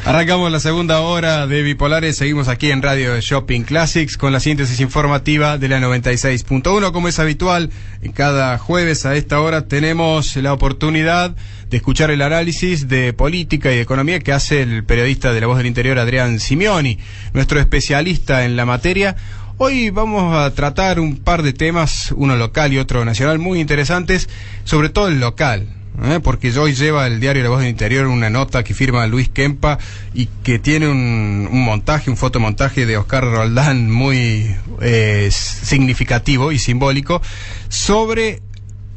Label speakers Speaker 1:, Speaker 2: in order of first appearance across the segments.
Speaker 1: Arrancamos la segunda hora de Bipolares, seguimos aquí en Radio Shopping Classics con la síntesis informativa de la 96.1. Como es habitual, en cada jueves a esta hora tenemos la oportunidad de escuchar el análisis de política y de economía que hace el periodista de La Voz del Interior, Adrián Simeoni, nuestro especialista en la materia. Hoy vamos a tratar un par de temas, uno local y otro nacional, muy interesantes, sobre todo el local. Porque hoy lleva el diario La Voz del Interior una nota que firma Luis Kempa y que tiene un montaje, un fotomontaje de Oscar Roldán muy significativo y simbólico sobre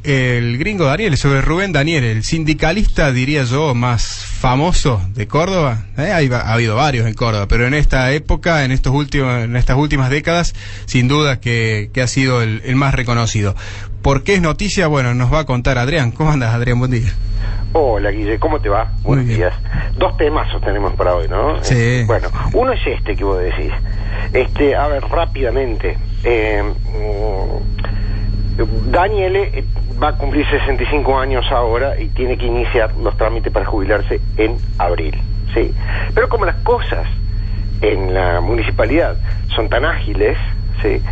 Speaker 1: el gringo Daniel, sobre Rubén Daniel, el sindicalista, diría yo, más famoso de Córdoba. Ha habido varios en Córdoba, pero en esta época, en estas últimas décadas, sin duda que ha sido el más reconocido. ¿Por qué es noticia? Bueno, nos va a contar Adrián. ¿Cómo andas, Adrián? Buen día.
Speaker 2: Hola, Guille, ¿cómo te va? Buenos días. Dos temazos tenemos para hoy, ¿no?
Speaker 1: Sí.
Speaker 2: Bueno, uno es este que vos decís. A ver, rápidamente. Daniele va a cumplir 65 años ahora y tiene que iniciar los trámites para jubilarse en abril, ¿sí? Pero como las cosas en la municipalidad son tan ágiles, ¿sí?,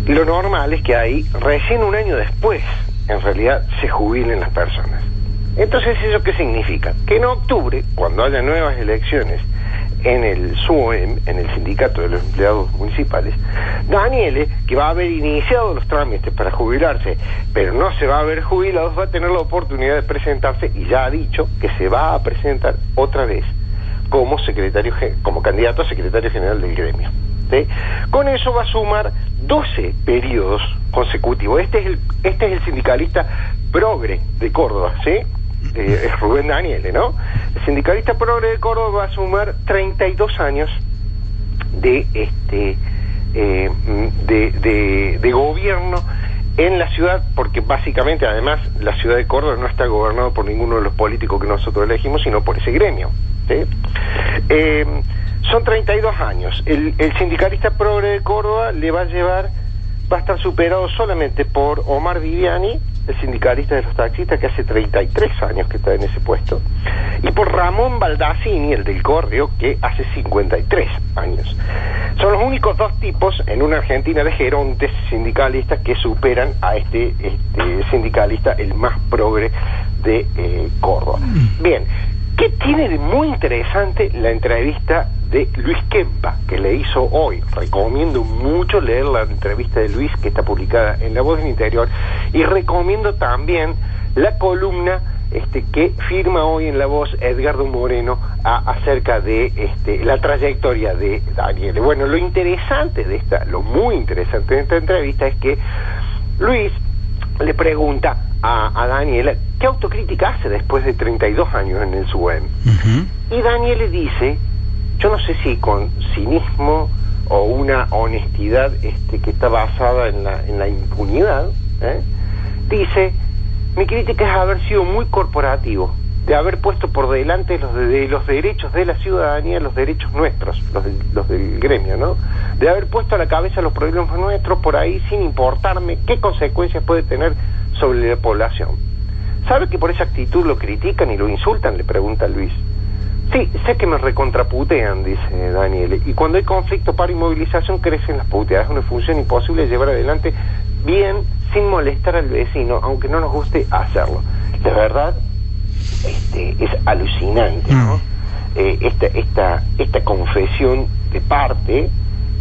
Speaker 2: lo normal es que ahí, recién un año después, en realidad, se jubilen las personas. Entonces, ¿eso qué significa? Que en octubre, cuando haya nuevas elecciones en el SUEM, en el Sindicato de los Empleados Municipales, Daniele, que va a haber iniciado los trámites para jubilarse, pero no se va a haber jubilado, va a tener la oportunidad de presentarse, y ya ha dicho que se va a presentar otra vez como candidato a secretario general del gremio, ¿sí? Con eso va a sumar 12 periodos consecutivos. Este es el sindicalista progre de Córdoba, ¿sí? Es Rubén Daniele, ¿no? El sindicalista progre de Córdoba va a sumar 32 años de gobierno en la ciudad, porque básicamente, además, la ciudad de Córdoba no está gobernada por ninguno de los políticos que nosotros elegimos, sino por ese gremio, ¿sí? Son 32 años. El sindicalista progre de Córdoba va a estar superado solamente por Omar Viviani, el sindicalista de los taxistas, que hace 33 años que está en ese puesto, y por Ramón Baldacini, el del Correo, que hace 53 años. Son los únicos dos tipos en una Argentina de gerontes sindicalistas que superan a este sindicalista, el más progre de Córdoba. Bien, ¿qué tiene de muy interesante la entrevista de Luis Kempa, que le hizo hoy? Recomiendo mucho leer la entrevista de Luis, que está publicada en La Voz del Interior, y recomiendo también la columna que firma hoy en La Voz Edgardo Moreno acerca de la trayectoria de Daniel. Bueno, lo muy interesante de esta entrevista es que Luis le pregunta a Daniel qué autocrítica hace después de 32 años en el SUEM. Y Daniel le dice, yo no sé si con cinismo o una honestidad que está basada en la impunidad, dice, mi crítica es haber sido muy corporativo, de haber puesto por delante los derechos de la ciudadanía, los derechos nuestros, los del gremio, ¿no? De haber puesto a la cabeza los problemas nuestros por ahí sin importarme qué consecuencias puede tener sobre la población. ¿Sabe que por esa actitud lo critican y lo insultan?, le pregunta Luis. Sí, sé que me recontraputean, dice Daniel, y cuando hay conflicto, paro y movilización, crecen las puteadas. Es una función imposible de llevar adelante bien, sin molestar al vecino, aunque no nos guste hacerlo. La verdad, es alucinante, ¿no? Esta confesión de parte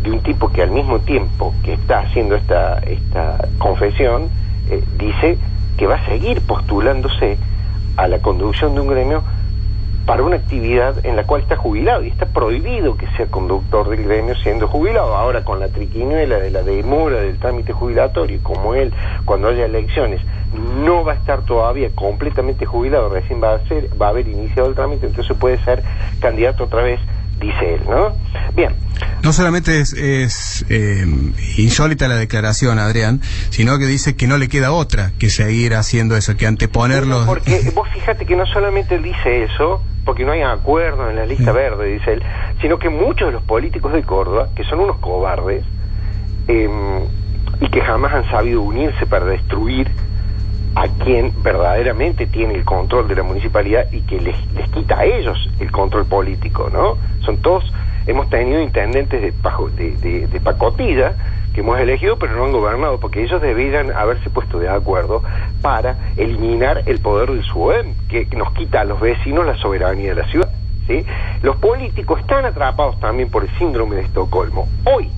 Speaker 2: de un tipo que al mismo tiempo que está haciendo esta confesión, dice que va a seguir postulándose a la conducción de un gremio para una actividad en la cual está jubilado, y está prohibido que sea conductor del gremio siendo jubilado. Ahora, con la triquiñuela de la demora del trámite jubilatorio, como él, cuando haya elecciones, no va a estar todavía completamente jubilado, recién va a haber iniciado el trámite, entonces puede ser candidato otra vez, dice él, ¿no? Bien.
Speaker 1: No solamente es insólita la declaración, Adrián, sino que dice que no le queda otra que seguir haciendo eso, que anteponerlo.
Speaker 2: Porque vos fíjate que no solamente él dice eso, porque no hay acuerdo en la lista verde, dice él, sino que muchos de los políticos de Córdoba, que son unos cobardes, y que jamás han sabido unirse para destruir a quien verdaderamente tiene el control de la municipalidad y que les quita a ellos el control político, ¿no? Son todos, hemos tenido intendentes de pacotilla que hemos elegido pero no han gobernado, porque ellos deberían haberse puesto de acuerdo para eliminar el poder del SUEM, que nos quita a los vecinos la soberanía de la ciudad, ¿sí? Los políticos están atrapados también por el síndrome de Estocolmo. Hoy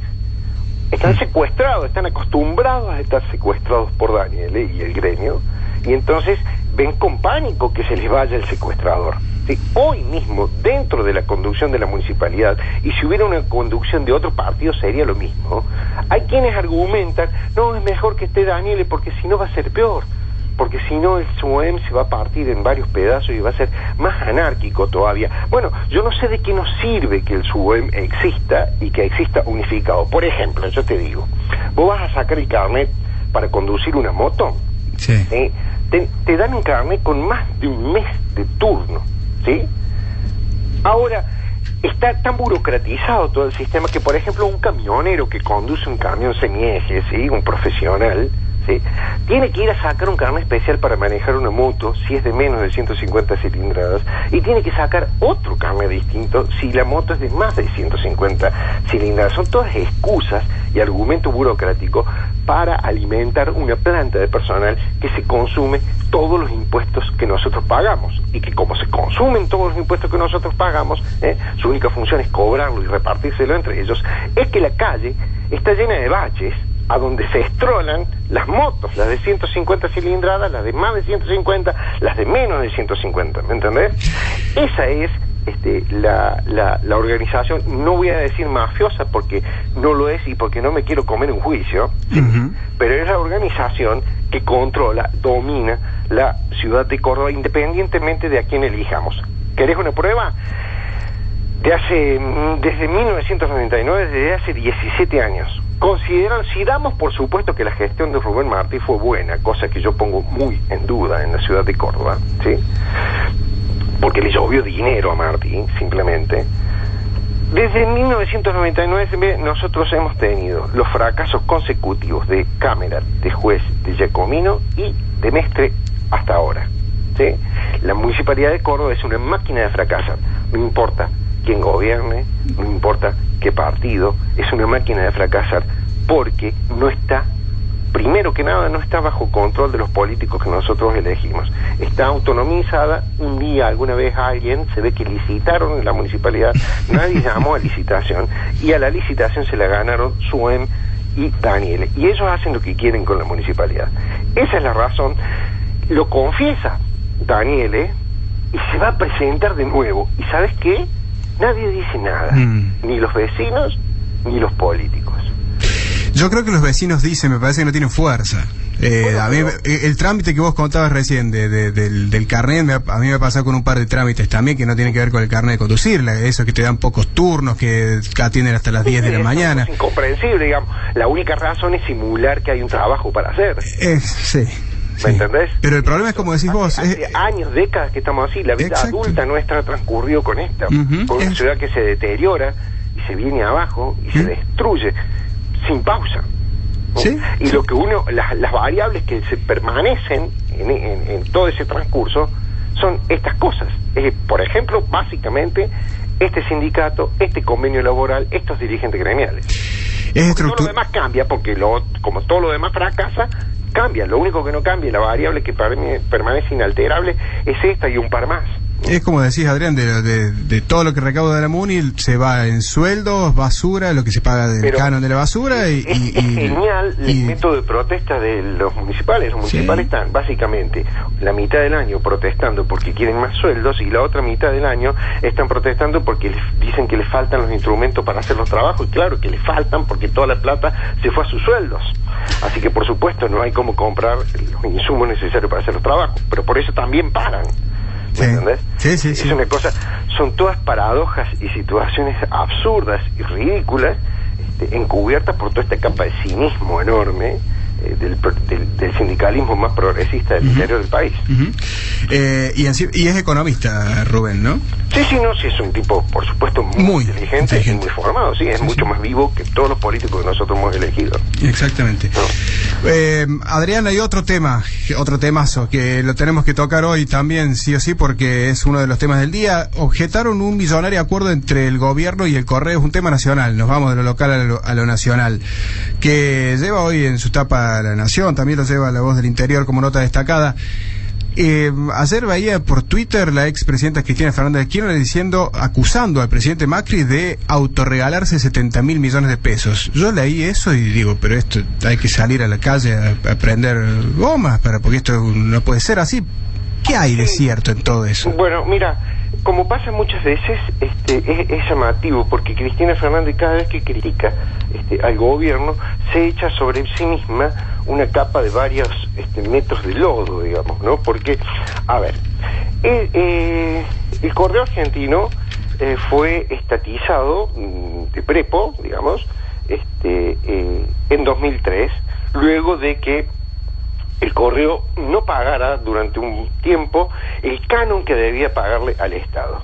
Speaker 2: están secuestrados, están acostumbrados a estar secuestrados por Daniel y el gremio, y entonces ven con pánico que se les vaya el secuestrador. ¿Sí? Hoy mismo, dentro de la conducción de la municipalidad, y si hubiera una conducción de otro partido sería lo mismo, hay quienes argumentan, no, es mejor que esté Daniel porque si no va a ser peor, porque si no el SUEM se va a partir en varios pedazos y va a ser más anárquico todavía. Bueno, yo no sé de qué nos sirve que el SUEM exista y que exista unificado. Por ejemplo, yo te digo, vos vas a sacar el carnet para conducir una moto,
Speaker 1: sí.
Speaker 2: Te dan un carnet con más de un mes de turno, ¿sí? Ahora, está tan burocratizado todo el sistema que, por ejemplo, un camionero que conduce un camión semieje, ¿sí? Un profesional, ¿sí? Tiene que ir a sacar un carnet especial para manejar una moto si es de menos de 150 cilindradas, y tiene que sacar otro carnet distinto si la moto es de más de 150 cilindradas. Son todas excusas y argumentos burocráticos para alimentar una planta de personal que se consume todos los impuestos que nosotros pagamos, y que como se consumen todos los impuestos que nosotros pagamos, su única función es cobrarlo y repartírselo entre ellos, es que la calle está llena de baches a donde se estrolan las motos, las de 150 cilindradas, las de más de 150, las de menos de 150, ¿me entendés? Esa es la organización, no voy a decir mafiosa porque no lo es y porque no me quiero comer un juicio, ¿sí? Pero es la organización que controla, domina la ciudad de Córdoba independientemente de a quién elijamos. ¿Querés una prueba? Desde 1999, desde hace 17 años, consideran, si damos por supuesto que la gestión de Rubén Martí fue buena, cosa que yo pongo muy en duda en la ciudad de Córdoba, ¿sí? Porque le llovió dinero a Martí, simplemente. Desde 1999 nosotros hemos tenido los fracasos consecutivos de Cámara, de Juez, de Giacomino y de Mestre hasta ahora, ¿sí? La municipalidad de Córdoba es una máquina de fracasar, no importa quién gobierne, no importa qué partido, es una máquina de fracasar porque no está, primero que nada, no está bajo control de los políticos que nosotros elegimos. Está autonomizada. Un día, alguna vez, alguien se ve que licitaron en la municipalidad, nadie llamó a licitación, y a la licitación se la ganaron SUEM y Daniel, y ellos hacen lo que quieren con la municipalidad. Esa es la razón. Lo confiesa Daniel, y se va a presentar de nuevo. ¿Y sabes qué? Nadie dice nada, ni los vecinos ni los políticos.
Speaker 1: Yo creo que los vecinos dicen, me parece que no tienen fuerza. A mí, el trámite que vos contabas recién del carnet, a mí me ha pasado con un par de trámites también que no tienen que ver con el carnet de conducir, eso que te dan pocos turnos, que atienden hasta las 10 de la mañana.
Speaker 2: Es incomprensible, digamos. La única razón es simular que hay un trabajo para hacer.
Speaker 1: Sí.
Speaker 2: ¿Me entendés?
Speaker 1: Pero el problema es, como decís vos...
Speaker 2: Hace años, décadas que estamos así. La vida adulta nuestra transcurrió con esta. Con una ciudad que se deteriora y se viene abajo y se destruye sin pausa.
Speaker 1: ¿Sí?
Speaker 2: Y lo que las variables que se permanecen en todo ese transcurso son estas cosas. Por ejemplo, básicamente, este sindicato, este convenio laboral, estos dirigentes gremiales. Todo lo demás cambia, porque como todo lo demás fracasa, cambia. Lo único que no cambia, la variable que permanece inalterable, es esta y un par más.
Speaker 1: Es como decís, Adrián, de todo lo que recauda de la MUNI se va en sueldos, basura, lo que se paga del canon de la basura. Es
Speaker 2: genial el método de protesta de los municipales. Los municipales están básicamente la mitad del año protestando porque quieren más sueldos, y la otra mitad del año están protestando porque dicen que les faltan los instrumentos para hacer los trabajos. Y claro que les faltan porque toda la plata se fue a sus sueldos. Así que por supuesto no hay cómo comprar los insumos necesarios para hacer los trabajos, pero por eso también paran. ¿Me entendés?
Speaker 1: Sí.
Speaker 2: Es una cosa, son todas paradojas y situaciones absurdas y ridículas, encubiertas por toda esta capa de cinismo enorme, del sindicalismo más progresista del interior del país.
Speaker 1: Y es economista, Rubén, ¿no?
Speaker 2: Sí, es un tipo, por supuesto, muy inteligente y muy formado, es mucho más vivo que todos los políticos que nosotros hemos elegido.
Speaker 1: Exactamente. ¿No? Adrián, hay otro temazo que lo tenemos que tocar hoy también, sí o sí, porque es uno de los temas del día. Objetaron un millonario acuerdo entre el gobierno y el Correo, es un tema nacional, nos vamos de lo local a lo nacional, que lleva hoy en su tapa La Nación, también lo lleva La Voz del Interior como nota destacada. Ayer veía por Twitter la expresidenta Cristina Fernández de Kirchner acusando al presidente Macri de autorregalarse 70.000 millones de pesos. Yo leí eso y digo, pero esto hay que salir a la calle a prender gomas, porque esto no puede ser así. ¿Qué hay de cierto en todo eso?
Speaker 2: Bueno, mira, como pasa muchas veces, es llamativo, porque Cristina Fernández cada vez que critica al gobierno, se echa sobre sí misma una capa de varios metros de lodo, digamos, ¿no? Porque, a ver, el Correo Argentino fue estatizado de prepo, digamos, en 2003, luego de que el Correo no pagara durante un tiempo el canon que debía pagarle al Estado.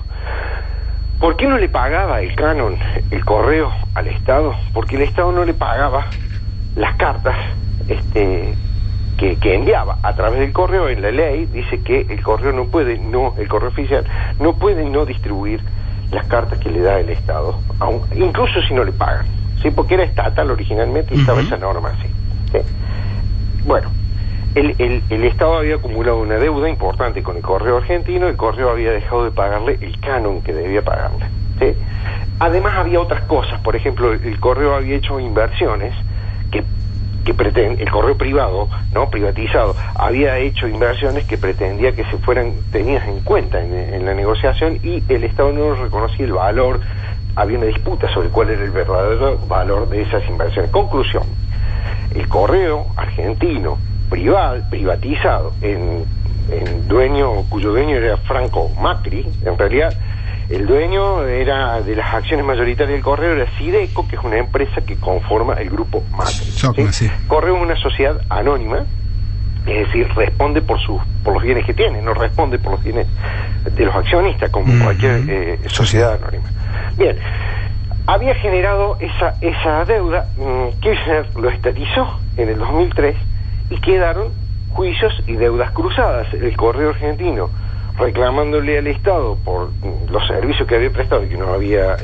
Speaker 2: ¿Por qué no le pagaba el canon, el Correo, al Estado? Porque el Estado no le pagaba las cartas que enviaba a través del Correo. En la ley dice que el Correo el Correo oficial no puede no distribuir las cartas que le da el Estado, incluso si no le pagan, ¿sí? Porque era estatal originalmente y estaba esa norma así, ¿sí? Bueno, el Estado había acumulado una deuda importante con el Correo Argentino, el Correo había dejado de pagarle el canon que debía pagarle, ¿sí? Además había otras cosas, por ejemplo, el Correo había hecho inversiones que el Correo privado, no privatizado, había hecho inversiones que pretendía que se fueran tenidas en cuenta en la negociación, y el Estado no reconocía el valor. Había una disputa sobre cuál era el verdadero valor de esas inversiones. Conclusión: el Correo Argentino privatizado cuyo dueño era Franco Macri, en realidad el dueño era de las acciones mayoritarias del Correo, era Sideco, que es una empresa que conforma el grupo Macri, ¿sí? Correo es una sociedad anónima, es decir, responde por los bienes que tiene, no responde por los bienes de los accionistas, como cualquier sociedad anónima. Bien, había generado esa deuda. Kirchner lo estatizó en el 2003 y quedaron juicios y deudas cruzadas. El Correo Argentino reclamándole al Estado por los servicios que había prestado y que no había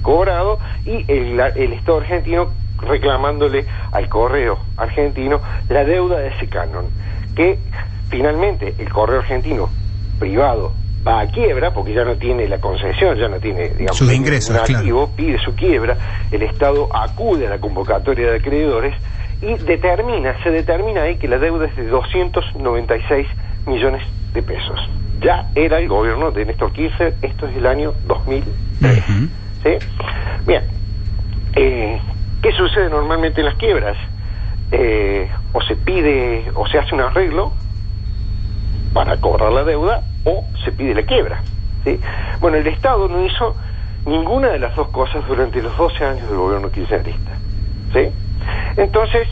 Speaker 2: cobrado, y el Estado argentino reclamándole al Correo Argentino la deuda de ese canon, que finalmente el Correo Argentino privado va a quiebra porque ya no tiene la concesión, ya no tiene, digamos,
Speaker 1: sus ingresos,
Speaker 2: activo, claro. Pide su quiebra, el Estado acude a la convocatoria de acreedores y se determina ahí que la deuda es de 296 millones de pesos. Ya era el gobierno de Néstor Kirchner, esto es el año 2003. ¿Sí? Bien, ¿qué sucede normalmente en las quiebras? O se hace un arreglo para cobrar la deuda, o se pide la quiebra, ¿sí? Bueno, el Estado no hizo ninguna de las dos cosas durante los 12 años del gobierno kirchnerista, ¿sí? Entonces,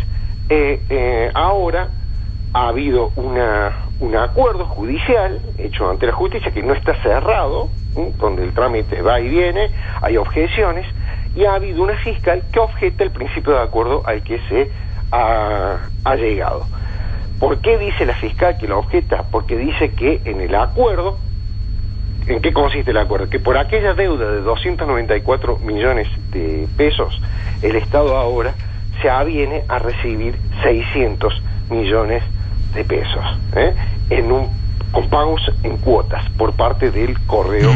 Speaker 2: ahora ha habido un acuerdo judicial hecho ante la justicia que no está cerrado, donde el trámite va y viene, hay objeciones, y ha habido una fiscal que objeta el principio de acuerdo al que se ha llegado. ¿Por qué dice la fiscal que lo objeta? Porque dice que en el acuerdo, ¿en qué consiste el acuerdo? Que por aquella deuda de 294 millones de pesos, el Estado ahora se aviene a recibir 600 millones de pesos, con pagos en cuotas por parte del Correo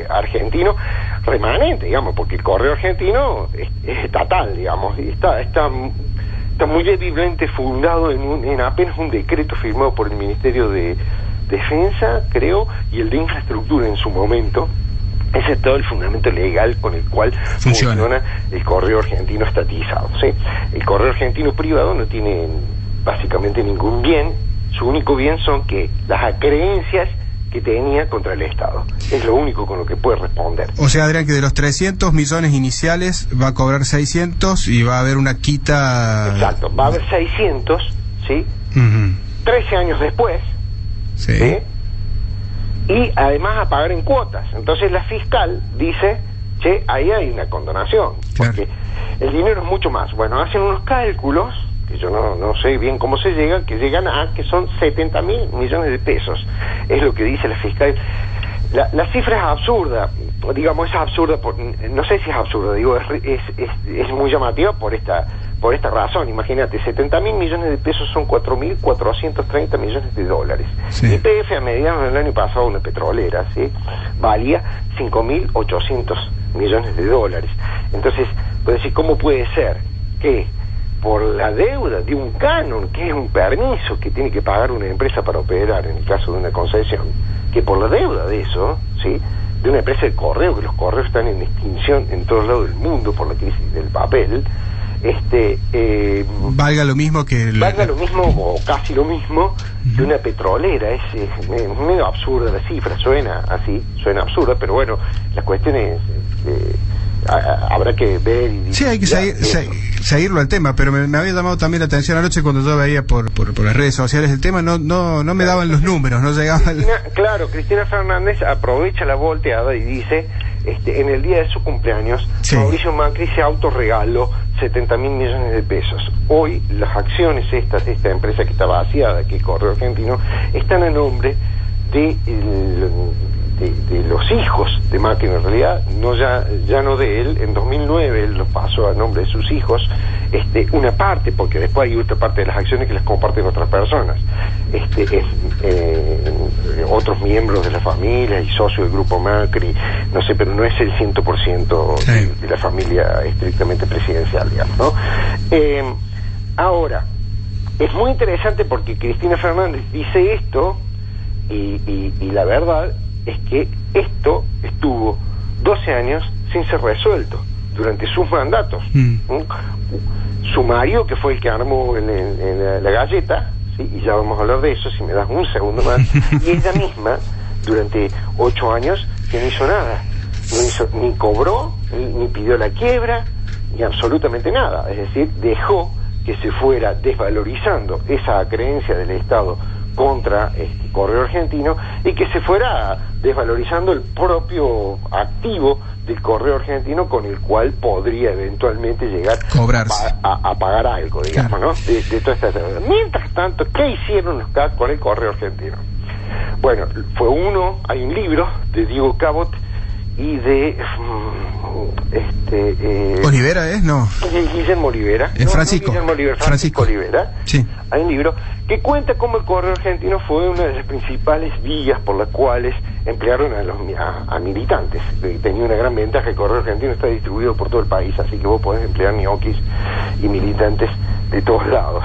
Speaker 2: Argentino remanente, digamos, porque el Correo Argentino es estatal, digamos, y está muy débilmente fundado en apenas un decreto firmado por el Ministerio de Defensa, creo, y el de Infraestructura en su momento. Ese es todo el fundamento legal con el cual funciona el Correo Argentino estatizado, ¿sí? El Correo Argentino privado no tiene básicamente ningún bien. Su único bien son que las acreencias que tenía contra el Estado. Es lo único con lo que puede responder.
Speaker 1: O sea, Adrián, que de los 300 millones iniciales va a cobrar 600 y va a haber una quita...
Speaker 2: Exacto, va a haber 600, ¿sí? 13 años después,
Speaker 1: Sí.
Speaker 2: ¿sí? Y además a pagar en cuotas. Entonces la fiscal dice, che, ahí hay una condonación,
Speaker 1: Claro.
Speaker 2: porque el dinero es mucho más. Bueno, hacen unos cálculos, que yo no sé bien cómo se llegan, que llegan a que son 70.000 millones de pesos. Es lo que dice la fiscal. La cifra es absurda, digamos, es absurda, no sé si es absurda, digo, es muy llamativa por esta razón. Imagínate, 70.000 millones de pesos son 4.430 millones de dólares.
Speaker 1: Sí.
Speaker 2: YPF a mediados del año pasado, una petrolera, ¿sí?, valía 5.800 millones de dólares. Entonces, puedes decir, ¿cómo puede ser que por la deuda de un canon, que es un permiso que tiene que pagar una empresa para operar en el caso de una concesión, que por la deuda de eso, ¿sí?, de una empresa de correo, que los correos están en extinción en todos lados del mundo por la crisis del papel,
Speaker 1: valga lo mismo que
Speaker 2: valga lo mismo o casi lo mismo que una petrolera. Es medio absurda la cifra, suena así, suena absurda, pero bueno, la cuestión es habrá que ver y
Speaker 1: sí, hay que seguirlo al tema, pero me había llamado también la atención anoche cuando yo veía por las redes sociales el tema, no me daban los números, no llegaba
Speaker 2: Claro, Cristina Fernández aprovecha la volteada y dice, en el día de su cumpleaños, sí, Mauricio Macri se autorregaló 70.000 millones de pesos. Hoy las acciones estas de esta empresa que está vaciada, que es Correo Argentino, están a nombre de los hijos de Macri, en realidad, ya no de él. En 2009 él los pasó a nombre de sus hijos, una parte, porque después hay otra parte de las acciones que las comparten otras personas, otros miembros de la familia y socios del grupo Macri, no sé, pero no es el 100%
Speaker 1: sí,
Speaker 2: de la familia estrictamente presidencial, digamos, ¿no? Ahora, es muy interesante porque Cristina Fernández dice esto y la verdad es que esto estuvo 12 años sin ser resuelto durante sus mandatos. Su marido, que fue el que armó la galleta, ¿sí?, y ya vamos a hablar de eso si me das un segundo más, y ella misma durante 8 años que no hizo nada, ni cobró, ni pidió la quiebra, ni absolutamente nada. Es decir, dejó que se fuera desvalorizando esa creencia del Estado contra Correo Argentino y que se fuera desvalorizando el propio activo del Correo Argentino, con el cual podría eventualmente llegar a pagar algo, digamos, claro, ¿no?, de toda esta deuda. Mientras tanto, ¿qué hicieron los CAC con el Correo Argentino? Bueno, hay un libro de Diego Cabot y de
Speaker 1: Olivera, ¿no?
Speaker 2: Guillermo Olivera.
Speaker 1: Francisco.
Speaker 2: Guillermo Olivera, Francisco Olivera.
Speaker 1: Sí.
Speaker 2: Hay un libro que cuenta cómo el Correo Argentino fue una de las principales vías por las cuales emplearon a militantes. Tenía una gran ventaja: el Correo Argentino está distribuido por todo el país, así que vos podés emplear ñoquis y militantes de todos lados,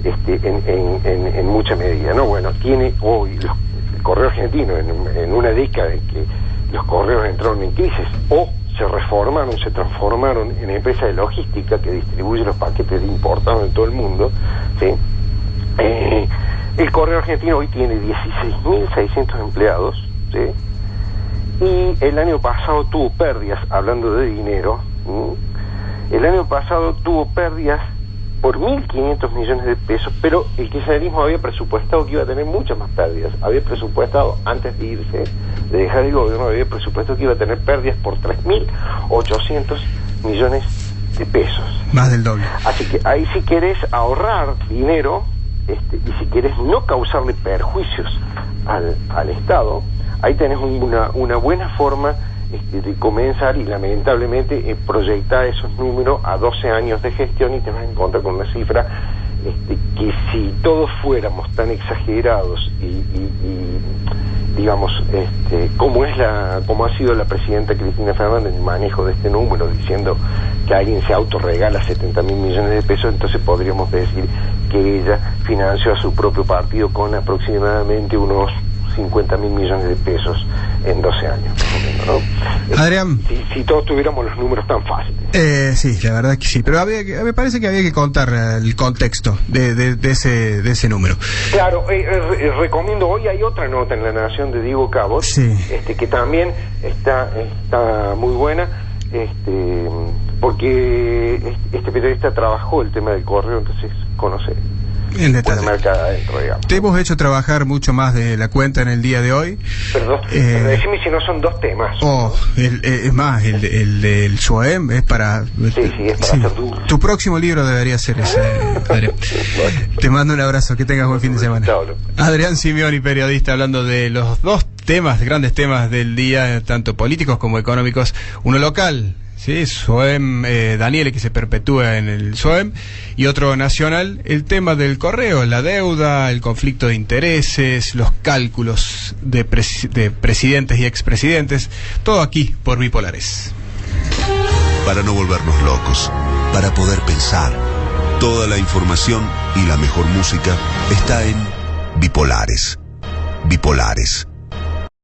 Speaker 2: en mucha medida, ¿no? Bueno, tiene hoy el Correo Argentino, en una década en que los correos entraron en crisis o se transformaron en empresa de logística que distribuye los paquetes de importados en todo el mundo, ¿sí? El Correo Argentino hoy tiene 16.600 empleados, ¿sí? Y el año pasado tuvo pérdidas, hablando de dinero, el año pasado tuvo pérdidas por 1.500 millones de pesos, pero el kirchnerismo había presupuestado que iba a tener muchas más pérdidas. Había presupuestado, antes de irse, de dejar el gobierno, había presupuestado que iba a tener pérdidas por 3.800 millones de pesos.
Speaker 1: Más del doble.
Speaker 2: Así que ahí, si querés ahorrar dinero, y si querés no causarle perjuicios al Estado, ahí tenés una buena forma de comenzar, y lamentablemente proyectar esos números a 12 años de gestión, y te vas a encontrar con una cifra que, si todos fuéramos tan exagerados y digamos, como ha sido la presidenta Cristina Fernández en el manejo de este número, diciendo que alguien se autorregala 70.000 millones de pesos, entonces podríamos decir que ella financió a su propio partido con aproximadamente unos 50.000 millones de pesos en 12 años, más o menos, ¿no?
Speaker 1: Adrián,
Speaker 2: si todos tuviéramos los números tan fáciles.
Speaker 1: Sí, la verdad que sí, pero me parece que había que contar el contexto de ese número.
Speaker 2: Claro, recomiendo, hoy hay otra nota en La Nación de Diego Cabot,
Speaker 1: sí,
Speaker 2: que también está muy buena, porque este periodista trabajó el tema del correo, entonces conoce
Speaker 1: En detalle.
Speaker 2: Puede marcar adentro, digamos.
Speaker 1: Te hemos hecho trabajar mucho más de la cuenta en el día de hoy.
Speaker 2: Pero decime si no son 2 temas.
Speaker 1: Es más, el del SOEM es para...
Speaker 2: Sí, es para hacer dulce.
Speaker 1: Tu próximo libro debería ser ese, Adrián. Te mando un abrazo, que tengas buen fin de semana.
Speaker 2: Chao.
Speaker 1: Adrián Simeoni, periodista, hablando de los 2 grandes temas del día, tanto políticos como económicos. Uno local, ¿sí? SOEM, Daniele, que se perpetúa en el SOEM, y otro nacional, el tema del correo, la deuda, el conflicto de intereses, los cálculos de presidentes y expresidentes, todo aquí por Bipolares.
Speaker 3: Para no volvernos locos, para poder pensar, toda la información y la mejor música está en Bipolares. Bipolares.